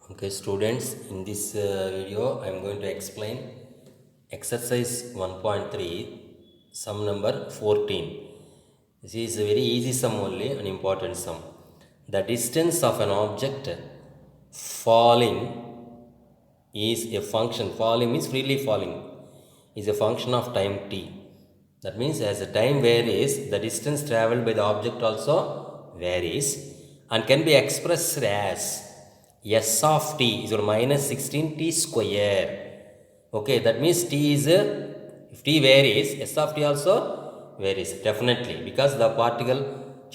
Okay, students, in this video I am going to explain exercise 1.3, sum number 14. This is a very easy sum only, an important sum. The distance of an object falling is a function, falling means freely falling, is a function of time t. That means as the time varies, the distance traveled by the object also varies and can be expressed as s of t is equal to minus 16t square. Okay, that means t is, if t varies, s of t also varies definitely because the particle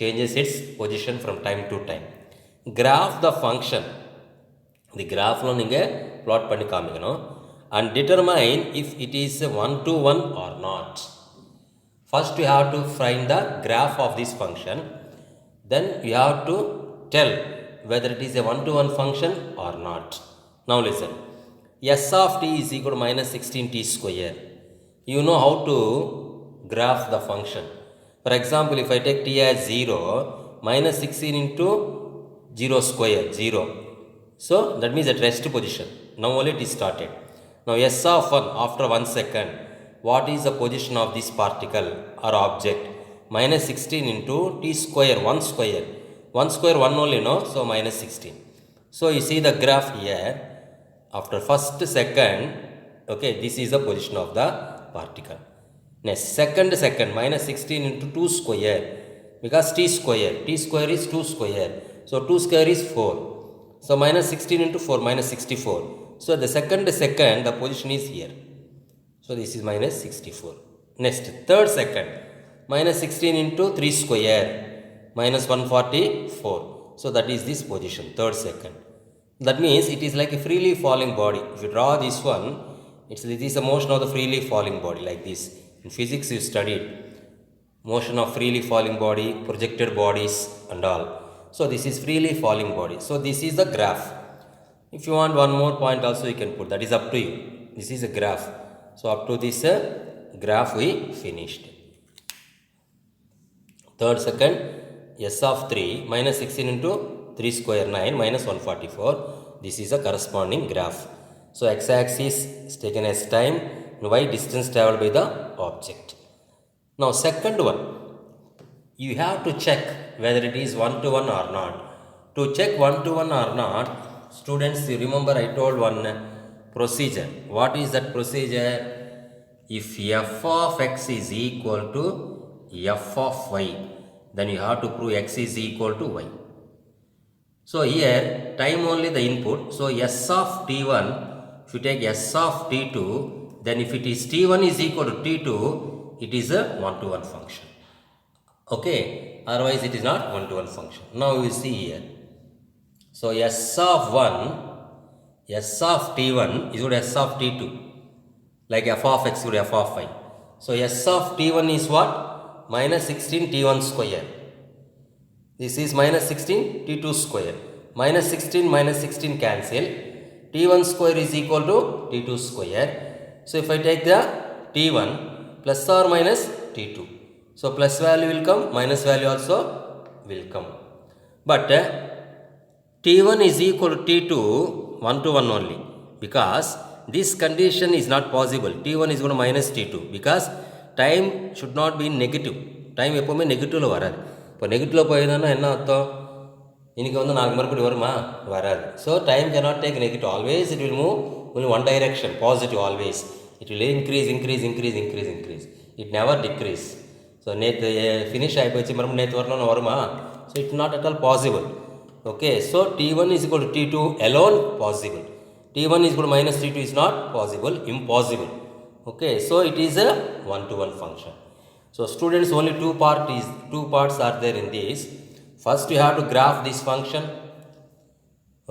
changes its position from time to time. Graph the function. The graph lo ninga plot பண்ணி காமிக்கணும் and determine if it is 1 to 1 or not. First you have to find the graph of this function, then you have to tell whether it is a 1 to 1 function or not. Now listen, s of t is equal to minus 16t square. You know how to graph the function. For example, if I take t as 0, minus 16 into 0 square, 0. So that means at rest position. Now only it is started. Now s of 1 after 1 second, what is the position of this particle or object? Minus 16 into t square, 1 square. 1 square 1 only, no? So minus 16. So you see the graph here. After first second, okay, this is the position of the particle. Next second minus 16 into 2 square, because t square is 2 square. So 2 square is 4. So minus 16 into 4, minus 64. So the second, the position is here. So this is minus 64. Next, third second, minus 16 into 3 square, minus 144. So that is this position, third second. That means it is like a freely falling body. If you draw this one, this is the motion of the freely falling body like this. In physics you studied motion of freely falling body, projected bodies and all. So this is freely falling body. So this is the graph. If you want one more point also you can put, that is up to you. This is a graph. So up to this graph we finished. Third second, s of 3 minus 16 into 3 square 9 minus 144. This is a corresponding graph. So x-axis is taken as time and y distance traveled by the object. Now second one, you have to check whether it is 1 to 1 or not. To check 1 to 1 or not, students, you remember I told one procedure. What is that procedure? If f of x is equal to f of y, then you have to prove x is equal to y. So here time only the input. So s of t1, if you take s of t2, then if it is t1 is equal to t2, it is a 1 to 1 function. Okay, otherwise it is not 1 to 1 function. Now we will see here. So s of 1, s of t1 is equal to s of t2, like f of x to f of y. So s of t1 is what? Minus 16 t1 square. This is minus 16 t2 square. Minus 16 cancel. t1 square is equal to t2 square. So if I take the t1 plus or minus t2. So plus value will come, minus value also will come. But t1 is equal to t2 1 to 1 only, because this condition is not possible. t1 is equal to minus t2 because time should not be negative. Time எப்போவுமே நெகட்டிவ்ல வராது. இப்போ நெகட்டிவ்ல போயிருந்தோன்னா என்ன அர்த்தம்? இன்னைக்கு வந்து 4 மறுபடி வருமா? வராது. So time cannot take negative. Always it will move only one direction, positive always. It will increase. It never decrease. So நேற்று ஃபினிஷ் ஆகி போச்சு, மறுபடியும் நேற்று வரணும்னு வருமா? So it's not at all possible. Okay, so t1 is equal to t2 alone possible. t1 is equal to minus t2 is not possible, impossible. Okay, so it is a 1 to 1 function. So students, only two parts are there in this. First you have to graph this function.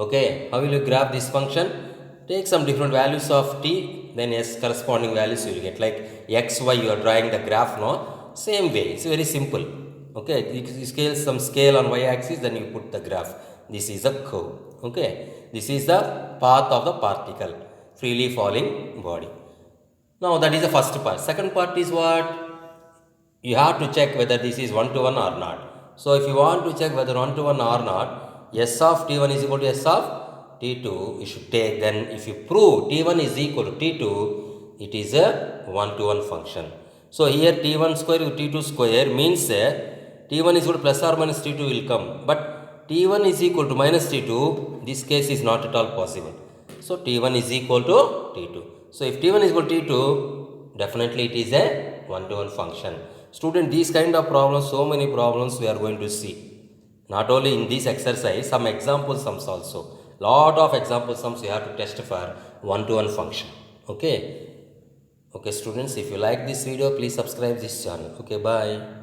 Okay, how will you graph this function? Take some different values of t, then s corresponding values you will get, like x, y, you are drawing the graph, no? Same way, it's very simple. Okay, you scale some scale on y axis, then you put the graph. This is a curve. Okay, this is the path of the particle, freely falling body. Now that is the first part. Second part is what? You have to check whether this is 1 to 1 or not. So if you want to check whether 1 to 1 or not, s of t1 is equal to s of T2 you should take, then if you prove T1 is equal to T2, it is a 1-to-1 function. So here T1 square with T2 square means T1 is equal to plus or minus T2 will come, but T1 is equal to minus T2, this case is not at all possible. So T1 is equal to T2. So if T1 is equal to T2, definitely it is a 1-to-1 function. Student, these kind of problems, so many problems we are going to see. Not only in this exercise, some example sums also. Lot of example sums you have to test for 1-to-1 function. Okay. Okay students, if you like this video, please subscribe this channel. Okay, bye.